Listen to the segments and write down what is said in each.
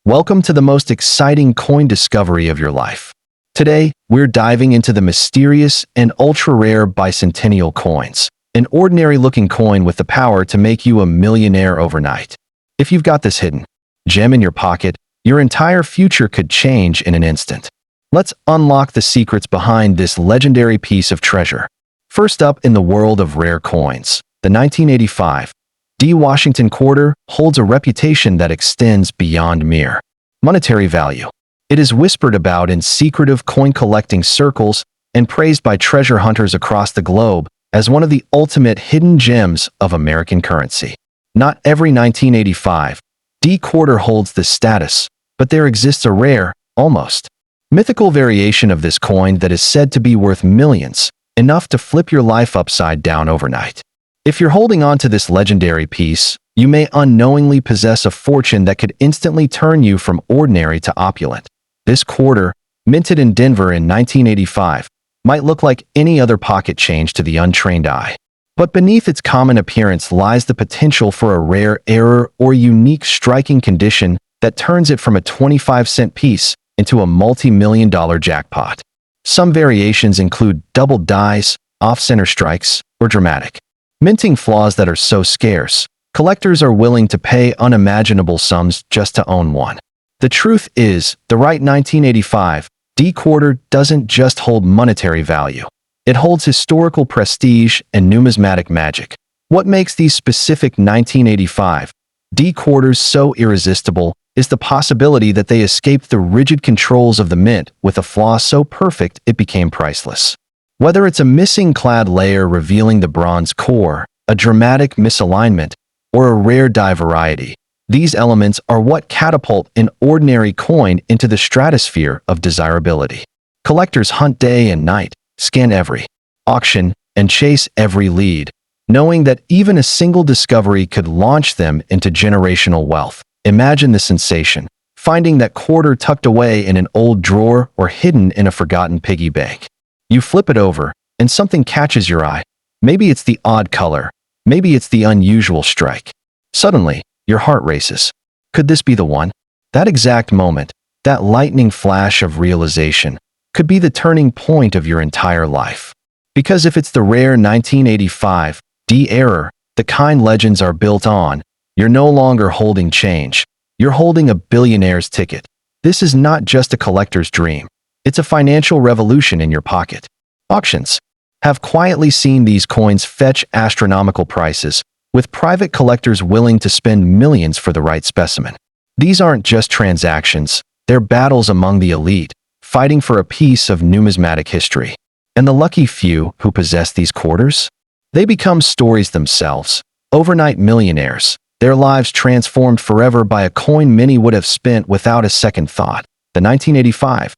Welcome to the most exciting coin discovery of your life. Today, we're diving into the mysterious and ultra-rare bicentennial coins, an ordinary-looking coin with the power to make you a millionaire overnight. If you've got this hidden gem in your pocket, your entire future could change in an instant. Let's unlock the secrets behind this legendary piece of treasure. First up in the world of rare coins, the 1985 D. Washington quarter holds a reputation that extends beyond mere monetary value. It is whispered about in secretive coin-collecting circles and praised by treasure hunters across the globe as one of the ultimate hidden gems of American currency. Not every 1985 D quarter holds this status, but there exists a rare, almost mythical variation of this coin that is said to be worth millions, enough to flip your life upside down overnight. If you're holding on to this legendary piece, you may unknowingly possess a fortune that could instantly turn you from ordinary to opulent. This quarter, minted in Denver in 1985, might look like any other pocket change to the untrained eye. But beneath its common appearance lies the potential for a rare error or unique striking condition that turns it from a 25-cent piece into a multi-million-dollar jackpot. Some variations include double dies, off-center strikes, or dramatic minting flaws that are so scarce, collectors are willing to pay unimaginable sums just to own one. The truth is, the right 1985 D quarter doesn't just hold monetary value. It holds historical prestige and numismatic magic. What makes these specific 1985 D quarters so irresistible is the possibility that they escaped the rigid controls of the mint with a flaw so perfect it became priceless. Whether it's a missing clad layer revealing the bronze core, a dramatic misalignment, or a rare die variety, these elements are what catapult an ordinary coin into the stratosphere of desirability. Collectors hunt day and night, scan every auction, and chase every lead, knowing that even a single discovery could launch them into generational wealth. Imagine the sensation, finding that quarter tucked away in an old drawer or hidden in a forgotten piggy bank. You flip it over, and something catches your eye. Maybe it's the odd color. Maybe it's the unusual strike. Suddenly, your heart races. Could this be the one? That exact moment, that lightning flash of realization, could be the turning point of your entire life. Because if it's the rare 1985 D error, the kind legends are built on, you're no longer holding change. You're holding a billionaire's ticket. This is not just a collector's dream. It's a financial revolution in your pocket. Auctions have quietly seen these coins fetch astronomical prices, with private collectors willing to spend millions for the right specimen. These aren't just transactions, they're battles among the elite, fighting for a piece of numismatic history. And the lucky few who possess these quarters? They become stories themselves, overnight millionaires, their lives transformed forever by a coin many would have spent without a second thought. The 1985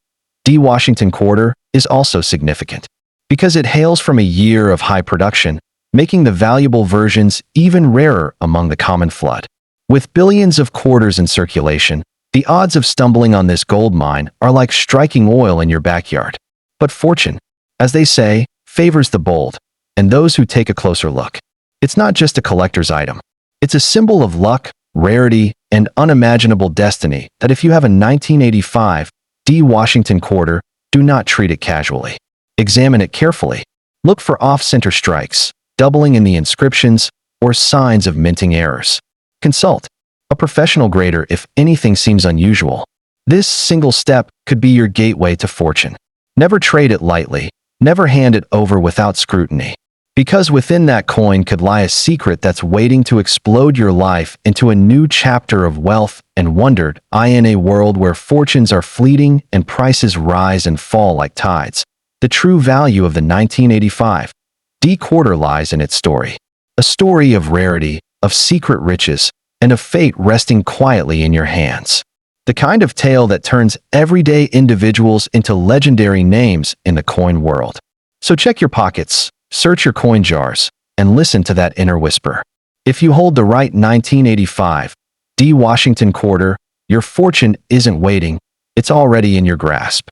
D. Washington quarter is also significant because it hails from a year of high production, making the valuable versions even rarer among the common flood. With billions of quarters in circulation, the odds of stumbling on this gold mine are like striking oil in your backyard. But fortune, as they say, favors the bold, and those who take a closer look. It's not just a collector's item. It's a symbol of luck, rarity, and unimaginable destiny that if you have a 1985 D. Washington quarter, do not treat it casually. Examine it carefully. Look for off-center strikes, doubling in the inscriptions, or signs of minting errors. Consult a professional grader if anything seems unusual. This single step could be your gateway to fortune. Never trade it lightly. Never hand it over without scrutiny. Because within that coin could lie a secret that's waiting to explode your life into a new chapter of wealth and wonder. In a world where fortunes are fleeting and prices rise and fall like tides, the true value of the 1985 D quarter lies in its story. A story of rarity, of secret riches, and of fate resting quietly in your hands. The kind of tale that turns everyday individuals into legendary names in the coin world. So check your pockets, search your coin jars, and listen to that inner whisper. If you hold the right 1985 D. Washington quarter, your fortune isn't waiting, it's already in your grasp.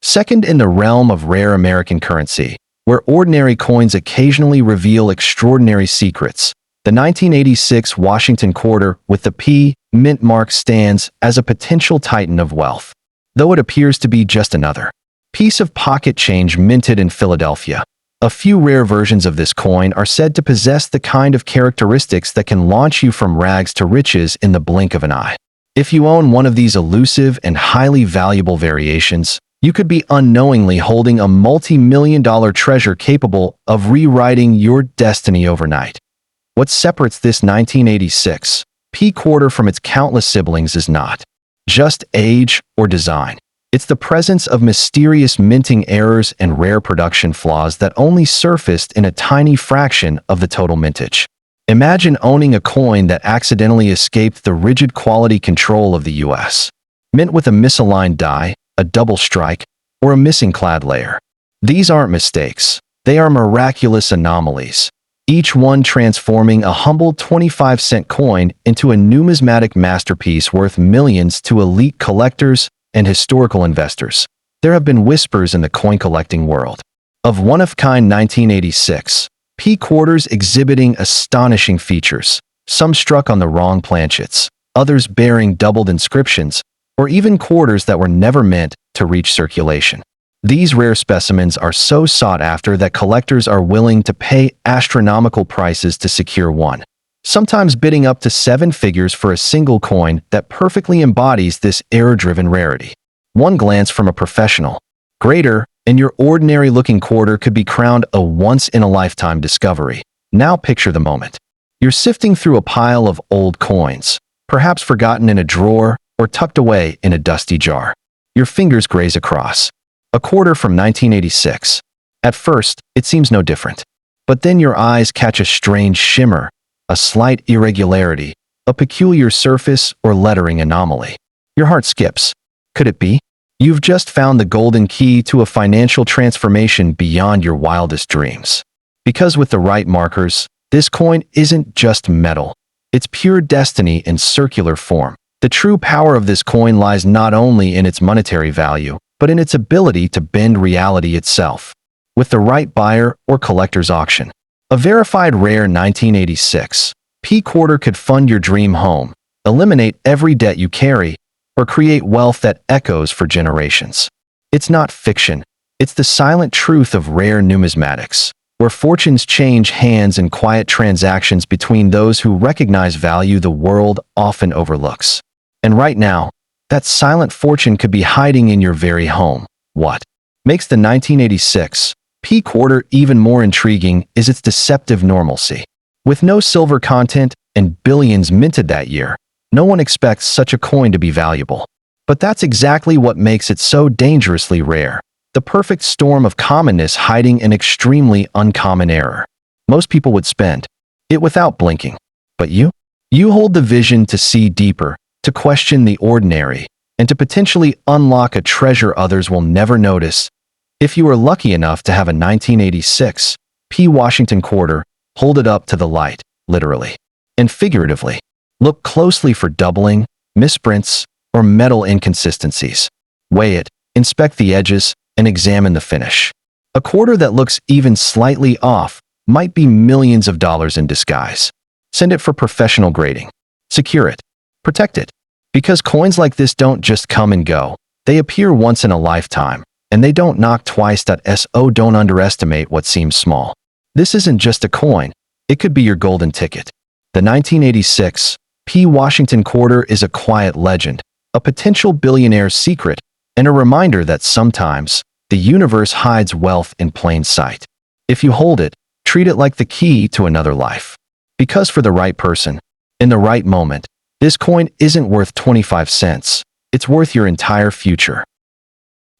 Second, in the realm of rare American currency, where ordinary coins occasionally reveal extraordinary secrets, The 1986 Washington quarter with the P mint mark stands as a potential titan of wealth, though it appears to be just another piece of pocket change minted in Philadelphia. A few rare versions of this coin are said to possess the kind of characteristics that can launch you from rags to riches in the blink of an eye. If you own one of these elusive and highly valuable variations, you could be unknowingly holding a multi-million-dollar treasure capable of rewriting your destiny overnight. What separates this 1986 P quarter from its countless siblings is not just age or design. It's the presence of mysterious minting errors and rare production flaws that only surfaced in a tiny fraction of the total mintage. Imagine owning a coin that accidentally escaped the rigid quality control of the US Mint with a misaligned die, a double strike, or a missing clad layer. These aren't mistakes. They are miraculous anomalies, each one transforming a humble 25-cent coin into a numismatic masterpiece worth millions to elite collectors and historical investors. There have been whispers in the coin collecting world of one-of-kind 1986 P quarters exhibiting astonishing features, some struck on the wrong planchets, others bearing doubled inscriptions, or even quarters that were never meant to reach circulation. These rare specimens are so sought after that collectors are willing to pay astronomical prices to secure one, sometimes bidding up to 7 figures for a single coin that perfectly embodies this error-driven rarity. One glance from a professional grader, and your ordinary-looking quarter could be crowned a once-in-a-lifetime discovery. Now picture the moment. You're sifting through a pile of old coins, perhaps forgotten in a drawer or tucked away in a dusty jar. Your fingers graze across a quarter from 1986. At first, it seems no different. But then your eyes catch a strange shimmer, a slight irregularity, a peculiar surface or lettering anomaly. Your heart skips. Could it be? You've just found the golden key to a financial transformation beyond your wildest dreams. Because with the right markers, this coin isn't just metal. It's pure destiny in circular form. The true power of this coin lies not only in its monetary value, but in its ability to bend reality itself. With the right buyer or collector's auction, a verified rare 1986 P quarter could fund your dream home, eliminate every debt you carry, or create wealth that echoes for generations. It's not fiction. It's the silent truth of rare numismatics, where fortunes change hands in quiet transactions between those who recognize value the world often overlooks. And right now, that silent fortune could be hiding in your very home. What makes the 1986 P quarter even more intriguing is its deceptive normalcy. With no silver content and billions minted that year, no one expects such a coin to be valuable. But that's exactly what makes it so dangerously rare. The perfect storm of commonness hiding an extremely uncommon error. Most people would spend it without blinking. But you? You hold the vision to see deeper, to question the ordinary, and to potentially unlock a treasure others will never notice. If you are lucky enough to have a 1986 P Washington quarter, hold it up to the light, literally and figuratively. Look closely for doubling, misprints, or metal inconsistencies. Weigh it, inspect the edges, and examine the finish. A quarter that looks even slightly off might be millions of dollars in disguise. Send it for professional grading. Secure it. Protect it. Because coins like this don't just come and go. They appear once in a lifetime, and they don't knock twice. So don't underestimate what seems small. This isn't just a coin. It could be your golden ticket. The 1986 P Washington quarter is a quiet legend, a potential billionaire's secret, and a reminder that sometimes the universe hides wealth in plain sight. If you hold it, treat it like the key to another life. Because for the right person, in the right moment, this coin isn't worth 25 cents. It's worth your entire future.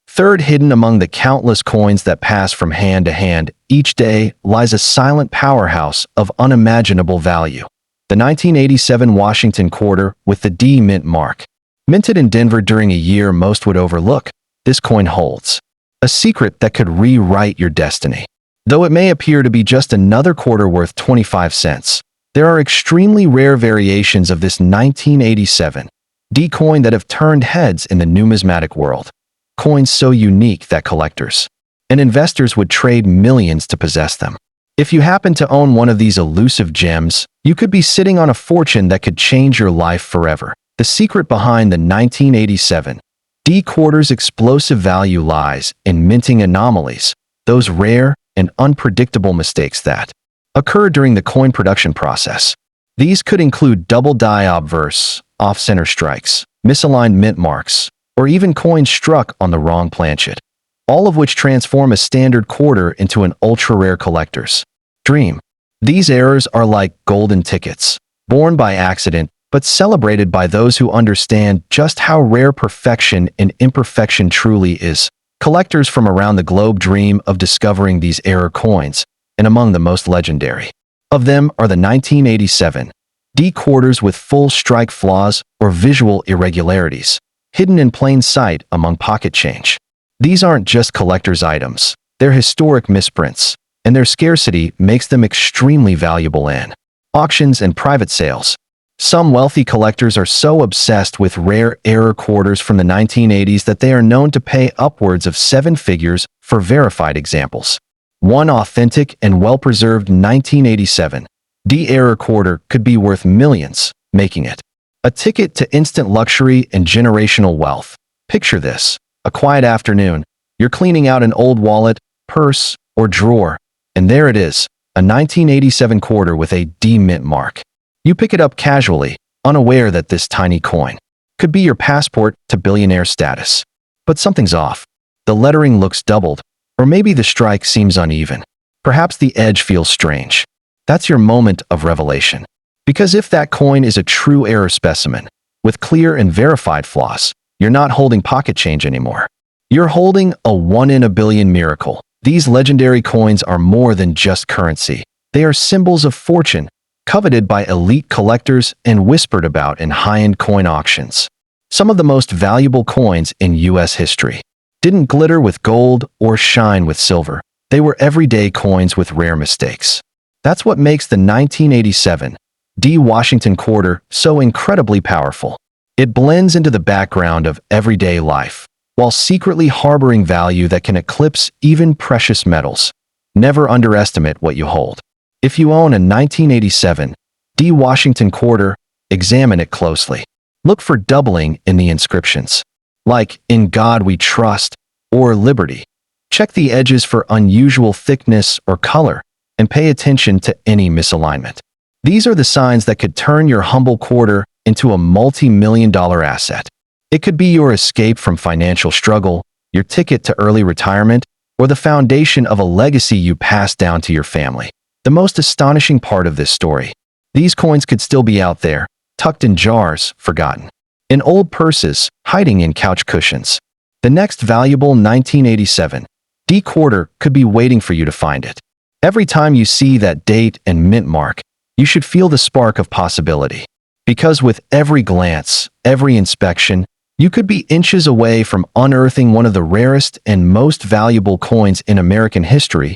Third, hidden among the countless coins that pass from hand to hand each day lies a silent powerhouse of unimaginable value. The 1987 Washington quarter with the D mint mark. Minted in Denver during a year most would overlook, this coin holds a secret that could rewrite your destiny. Though it may appear to be just another quarter worth 25 cents, there are extremely rare variations of this 1987 D coin that have turned heads in the numismatic world. Coins so unique that collectors and investors would trade millions to possess them. If you happen to own one of these elusive gems, you could be sitting on a fortune that could change your life forever. The secret behind the 1987 D quarter's explosive value lies in minting anomalies, those rare and unpredictable mistakes that occur during the coin production process. These could include double die obverse, off-center strikes, misaligned mint marks, or even coins struck on the wrong planchet, all of which transform a standard quarter into an ultra-rare collector's dream. These errors are like golden tickets, born by accident but celebrated by those who understand just how rare perfection and imperfection truly is. Collectors from around the globe dream of discovering these error coins, and among the most legendary of them are the 1987 D quarters with full strike flaws or visual irregularities, hidden in plain sight among pocket change. These aren't just collector's items, they're historic misprints, and their scarcity makes them extremely valuable in auctions and private sales. Some wealthy collectors are so obsessed with rare error quarters from the 1980s that they are known to pay upwards of 7 figures for verified examples. One authentic and well-preserved 1987 D error quarter could be worth millions, making it a ticket to instant luxury and generational wealth. Picture this: a quiet afternoon, you're cleaning out an old wallet, purse, or drawer, and there it is, a 1987 quarter with a D mint mark. You pick it up casually, unaware that this tiny coin could be your passport to billionaire status. But something's off. The lettering looks doubled, or maybe the strike seems uneven. Perhaps the edge feels strange. That's your moment of revelation. Because if that coin is a true error specimen, with clear and verified flaws, you're not holding pocket change anymore. You're holding a 1 in a billion miracle. These legendary coins are more than just currency. They are symbols of fortune, coveted by elite collectors and whispered about in high-end coin auctions. Some of the most valuable coins in U.S. history didn't glitter with gold or shine with silver. They were everyday coins with rare mistakes. That's what makes the 1987 D Washington quarter so incredibly powerful. It blends into the background of everyday life, while secretly harboring value that can eclipse even precious metals. Never underestimate what you hold. If you own a 1987 D Washington quarter, examine it closely. Look for doubling in the inscriptions, like "In God We Trust" or "Liberty." Check the edges for unusual thickness or color, and pay attention to any misalignment. These are the signs that could turn your humble quarter into a multi-million-dollar asset. It could be your escape from financial struggle, your ticket to early retirement, or the foundation of a legacy you pass down to your family. The most astonishing part of this story: these coins could still be out there, tucked in jars, forgotten, in old purses, hiding in couch cushions. The next valuable 1987 D quarter could be waiting for you to find it. Every time you see that date and mint mark, you should feel the spark of possibility. Because with every glance, every inspection, you could be inches away from unearthing one of the rarest and most valuable coins in American history.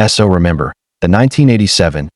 So remember, the 1987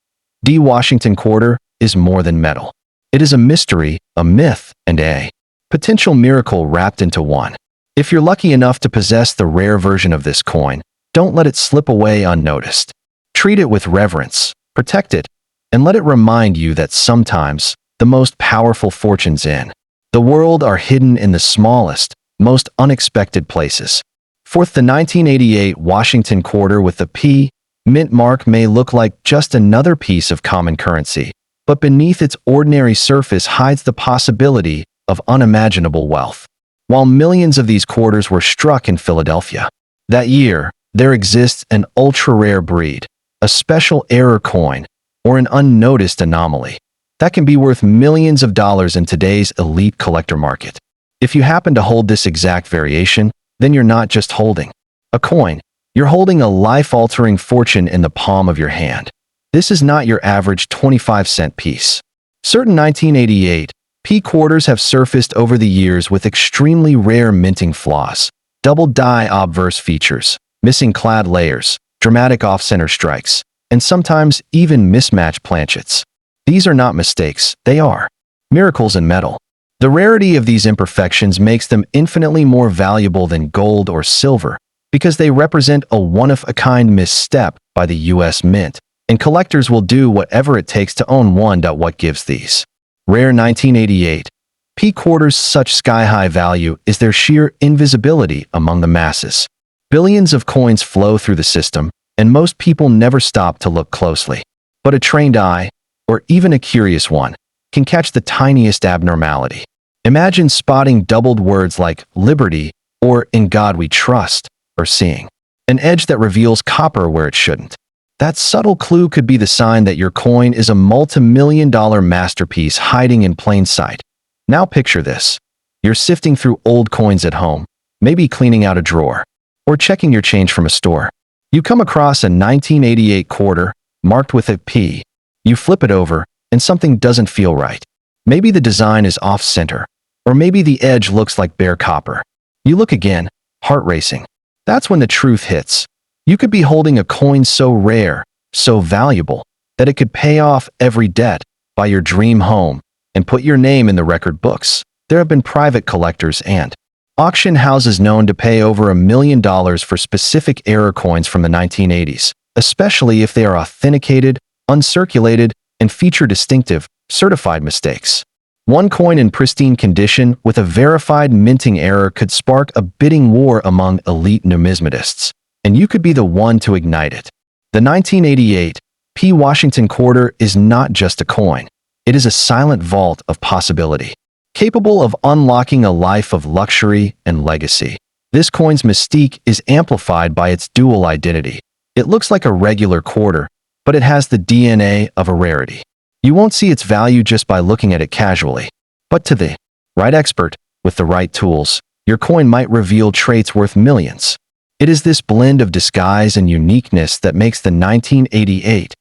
D Washington quarter is more than metal. It is a mystery, a myth, and a potential miracle wrapped into one. If you're lucky enough to possess the rare version of this coin, don't let it slip away unnoticed. Treat it with reverence, protect it, and let it remind you that sometimes the most powerful fortunes in the world are hidden in the smallest, most unexpected places. Fourth, the 1988 Washington quarter with the P mint mark may look like just another piece of common currency, but beneath its ordinary surface hides the possibility of unimaginable wealth. While millions of these quarters were struck in Philadelphia that year, there exists an ultra-rare breed, a special error coin, or an unnoticed anomaly that can be worth millions of dollars in today's elite collector market. If you happen to hold this exact variation, then you're not just holding a coin, you're holding a life-altering fortune in the palm of your hand. This is not your average 25-cent piece. Certain 1988 P quarters have surfaced over the years with extremely rare minting flaws, double die obverse features, missing clad layers, dramatic off-center strikes, and sometimes even mismatched planchets. These are not mistakes, they are miracles in metal. The rarity of these imperfections makes them infinitely more valuable than gold or silver because they represent a one-of-a-kind misstep by the U.S. Mint. and collectors will do whatever it takes to own one. What gives these rare 1988 P quarters such sky-high value is their sheer invisibility among the masses. Billions of coins flow through the system, and most people never stop to look closely. But a trained eye, or even a curious one, can catch the tiniest abnormality. Imagine spotting doubled words like liberty or in God we trust, or seeing an edge that reveals copper where it shouldn't. That subtle clue could be the sign that your coin is a multi-million-dollar masterpiece hiding in plain sight. Now picture this. You're sifting through old coins at home, maybe cleaning out a drawer, or checking your change from a store. You come across a 1988 quarter, marked with a P. You flip it over, and something doesn't feel right. Maybe the design is off-center, or maybe the edge looks like bare copper. You look again, heart racing. That's when the truth hits. You could be holding a coin so rare, so valuable, that it could pay off every debt, buy your dream home, and put your name in the record books. There have been private collectors and auction houses known to pay over $1 million for specific error coins from the 1980s, especially if they are authenticated, uncirculated, and feature distinctive, certified mistakes. One coin in pristine condition with a verified minting error could spark a bidding war among elite numismatists, and you could be the one to ignite it. The 1988 P. Washington quarter is not just a coin. It is a silent vault of possibility, capable of unlocking a life of luxury and legacy. This coin's mystique is amplified by its dual identity. It looks like a regular quarter, but it has the DNA of a rarity. You won't see its value just by looking at it casually. But to the right expert, with the right tools, your coin might reveal traits worth millions. It is this blend of disguise and uniqueness that makes the 1988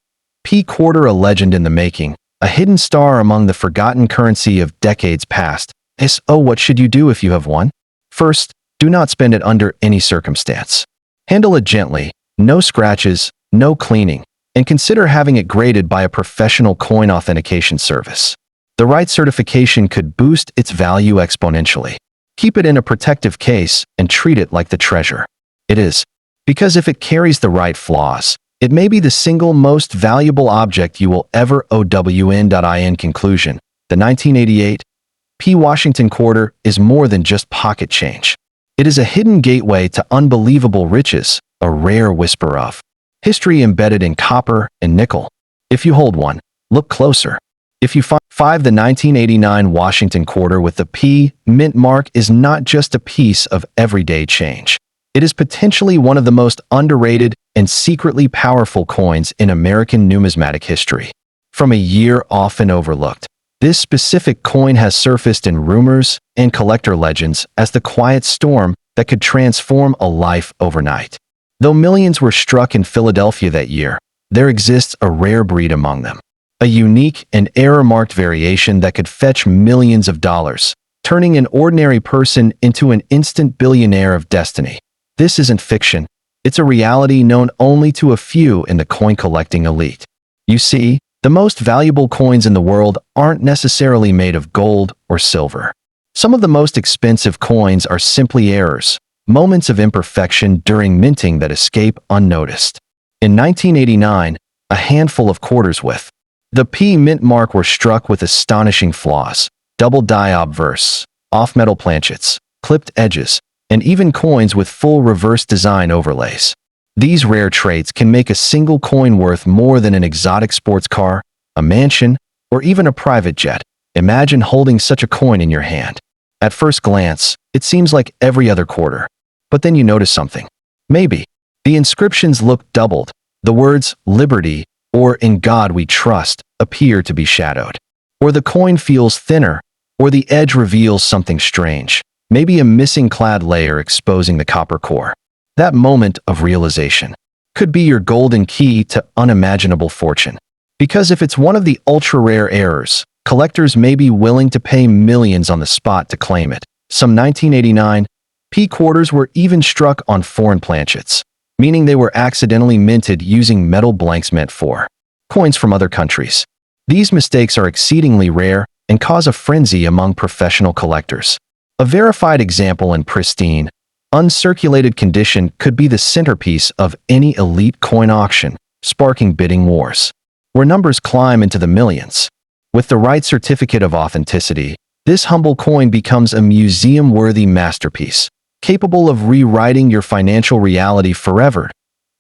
P quarter a legend in the making, a hidden star among the forgotten currency of decades past. So what should you do if you have one? First, do not spend it under any circumstance. Handle it gently, no scratches, no cleaning, and consider having it graded by a professional coin authentication service. The right certification could boost its value exponentially. Keep it in a protective case and treat it like the treasure it is, because if it carries the right flaws, it may be the single most valuable object you will ever own. In conclusion, the 1988 P. Washington quarter is more than just pocket change. It is a hidden gateway to unbelievable riches, a rare whisper of history embedded in copper and nickel. If you hold one, look closer. If you find the 1989 Washington quarter with the P mint mark is not just a piece of everyday change. It is potentially one of the most underrated and secretly powerful coins in American numismatic history. From a year often overlooked, this specific coin has surfaced in rumors and collector legends as the quiet storm that could transform a life overnight. Though millions were struck in Philadelphia that year, there exists a rare breed among them. A unique and error-marked variation that could fetch millions of dollars, turning an ordinary person into an instant billionaire of destiny. This isn't fiction. It's a reality known only to a few in the coin-collecting elite. You see, the most valuable coins in the world aren't necessarily made of gold or silver. Some of the most expensive coins are simply errors, moments of imperfection during minting that escape unnoticed. In 1989, a handful of quarters with the P mint mark were struck with astonishing flaws: double die obverse, off-metal planchets, clipped edges, and even coins with full reverse design overlays. These rare traits can make a single coin worth more than an exotic sports car, a mansion, or even a private jet. Imagine holding such a coin in your hand. At first glance, it seems like every other quarter. But then you notice something. Maybe the inscriptions look doubled. The words "liberty" or "in God we trust" appear to be shadowed. Or the coin feels thinner, or the edge reveals something strange. Maybe a missing clad layer exposing the copper core. That moment of realization could be your golden key to unimaginable fortune. Because if it's one of the ultra-rare errors, collectors may be willing to pay millions on the spot to claim it. Some 1989 P quarters were even struck on foreign planchets, meaning they were accidentally minted using metal blanks meant for coins from other countries. These mistakes are exceedingly rare and cause a frenzy among professional collectors. A verified example in pristine, uncirculated condition could be the centerpiece of any elite coin auction, sparking bidding wars, where numbers climb into the millions. With the right certificate of authenticity, this humble coin becomes a museum-worthy masterpiece, capable of rewriting your financial reality forever.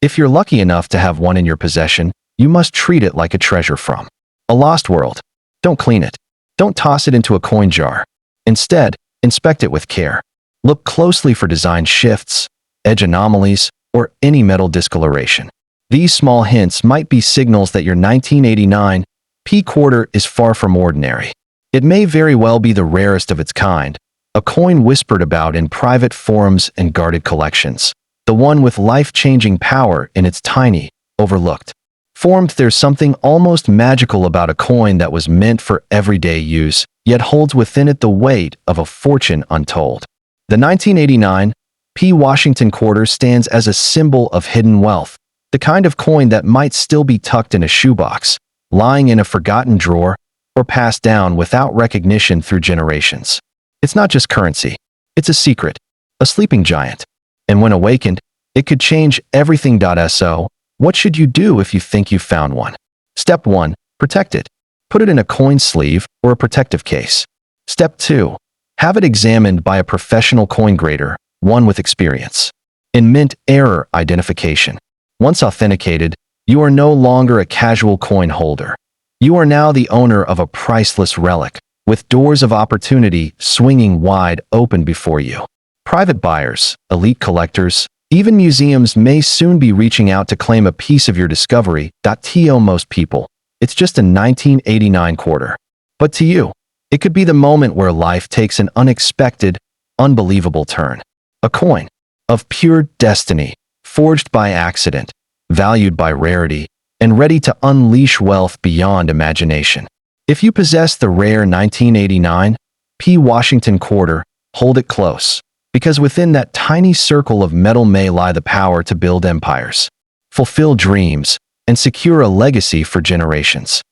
If you're lucky enough to have one in your possession, you must treat it like a treasure from a lost world. Don't clean it. Don't toss it into a coin jar. Instead, inspect it with care. Look closely for design shifts, edge anomalies, or any metal discoloration. These small hints might be signals that your 1989 P quarter is far from ordinary. It may very well be the rarest of its kind, a coin whispered about in private forums and guarded collections, the one with life-changing power in its tiny, overlooked form. There's something almost magical about a coin that was meant for everyday use, yet holds within it the weight of a fortune untold. The 1989 P Washington quarter stands as a symbol of hidden wealth, the kind of coin that might still be tucked in a shoebox, lying in a forgotten drawer, or passed down without recognition through generations. It's not just currency. It's a secret, a sleeping giant. And when awakened, it could change everything. So, what should you do if you think you found one? Step 1. Protect it. Put it in a coin sleeve or a protective case. Step 2. Have it examined by a professional coin grader, one with experience in mint error identification. Once authenticated, you are no longer a casual coin holder. You are now the owner of a priceless relic, with doors of opportunity swinging wide open before you. Private buyers, elite collectors, even museums may soon be reaching out to claim a piece of your discovery. To most people, it's just a 1989 quarter. But to you, it could be the moment where life takes an unexpected, unbelievable turn. A coin of pure destiny, forged by accident, valued by rarity, and ready to unleash wealth beyond imagination. If you possess the rare 1989 P Washington quarter, hold it close, because within that tiny circle of metal may lie the power to build empires, fulfill dreams, and secure a legacy for generations.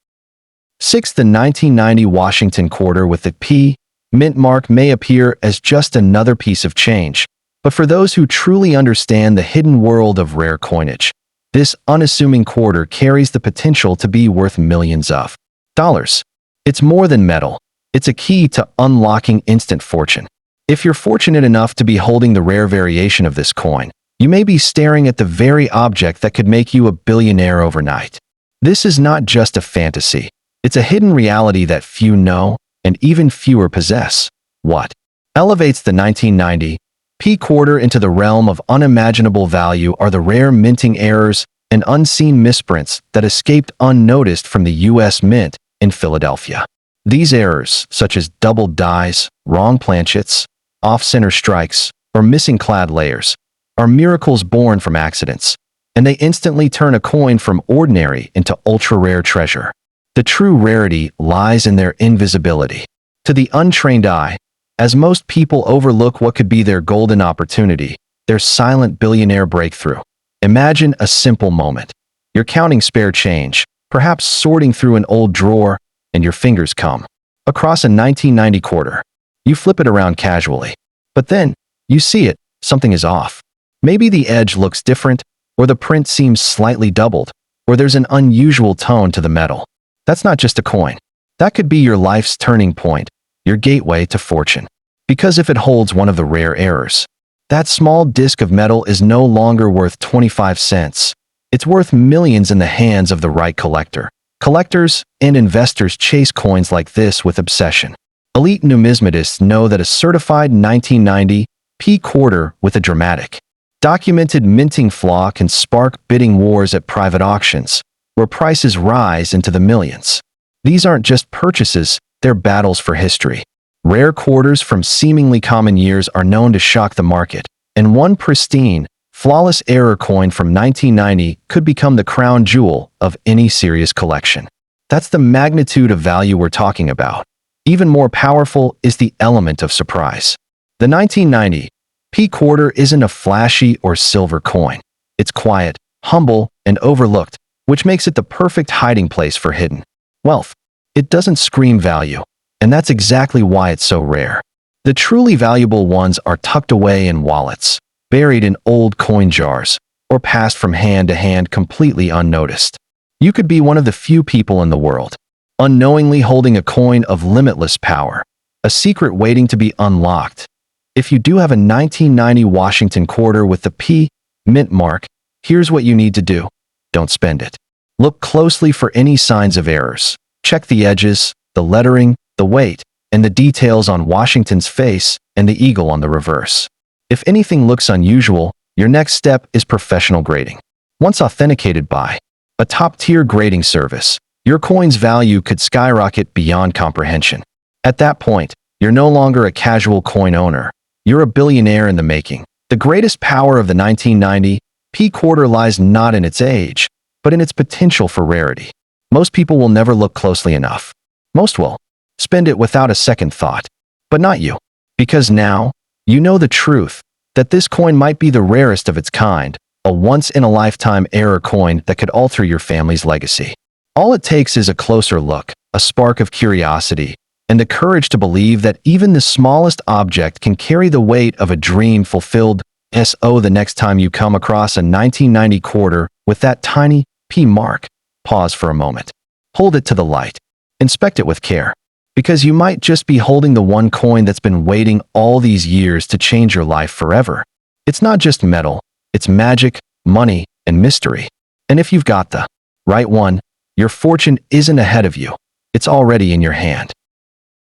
6. The 1990 Washington quarter with the P mint mark may appear as just another piece of change, but for those who truly understand the hidden world of rare coinage, this unassuming quarter carries the potential to be worth millions of dollars. It's more than metal. It's a key to unlocking instant fortune. If you're fortunate enough to be holding the rare variation of this coin, you may be staring at the very object that could make you a billionaire overnight. This is not just a fantasy. It's a hidden reality that few know, and even fewer possess. What elevates the 1990 P quarter into the realm of unimaginable value are the rare minting errors and unseen misprints that escaped unnoticed from the U.S. Mint in Philadelphia. These errors, such as doubled dies, wrong planchets, off-center strikes, or missing clad layers, are miracles born from accidents, and they instantly turn a coin from ordinary into ultra-rare treasure. The true rarity lies in their invisibility. To the untrained eye, as most people overlook what could be their golden opportunity, their silent billionaire breakthrough. Imagine a simple moment. You're counting spare change, perhaps sorting through an old drawer, and your fingers come across a 1990 quarter. You flip it around casually. But then, you see it, something is off. Maybe the edge looks different, or the print seems slightly doubled, or there's an unusual tone to the metal. That's not just a coin. That could be your life's turning point, your gateway to fortune. Because if it holds one of the rare errors, that small disc of metal is no longer worth 25 cents. It's worth millions in the hands of the right collector. Collectors and investors chase coins like this with obsession. Elite numismatists know that a certified 1990 P quarter with a dramatic, documented minting flaw can spark bidding wars at private auctions, where prices rise into the millions. These aren't just purchases, they're battles for history. Rare quarters from seemingly common years are known to shock the market, and one pristine, flawless error coin from 1990 could become the crown jewel of any serious collection. That's the magnitude of value we're talking about. Even more powerful is the element of surprise. The 1990 P quarter isn't a flashy or silver coin. It's quiet, humble, and overlooked, which makes it the perfect hiding place for hidden wealth. It doesn't scream value, and that's exactly why it's so rare. The truly valuable ones are tucked away in wallets, buried in old coin jars, or passed from hand to hand completely unnoticed. You could be one of the few people in the world, unknowingly holding a coin of limitless power, a secret waiting to be unlocked. If you do have a 1990 Washington quarter with the P mint mark, here's what you need to do. Don't spend it. Look closely for any signs of errors. Check the edges, the lettering, the weight, and the details on Washington's face and the eagle on the reverse. If anything looks unusual, your next step is professional grading. Once authenticated by a top-tier grading service, your coin's value could skyrocket beyond comprehension. At that point, you're no longer a casual coin owner. You're a billionaire in the making. The greatest power of the 1990 P quarter lies not in its age, but in its potential for rarity. Most people will never look closely enough. Most will spend it without a second thought. But not you. Because now, you know the truth, that this coin might be the rarest of its kind, a once-in-a-lifetime error coin that could alter your family's legacy. All it takes is a closer look, a spark of curiosity, and the courage to believe that even the smallest object can carry the weight of a dream fulfilled. So the next time you come across a 1990 quarter with that tiny P mark, pause for a moment. Hold it to the light. Inspect it with care. Because you might just be holding the one coin that's been waiting all these years to change your life forever. It's not just metal, it's magic, money, and mystery. And if you've got the right one, your fortune isn't ahead of you. It's already in your hand.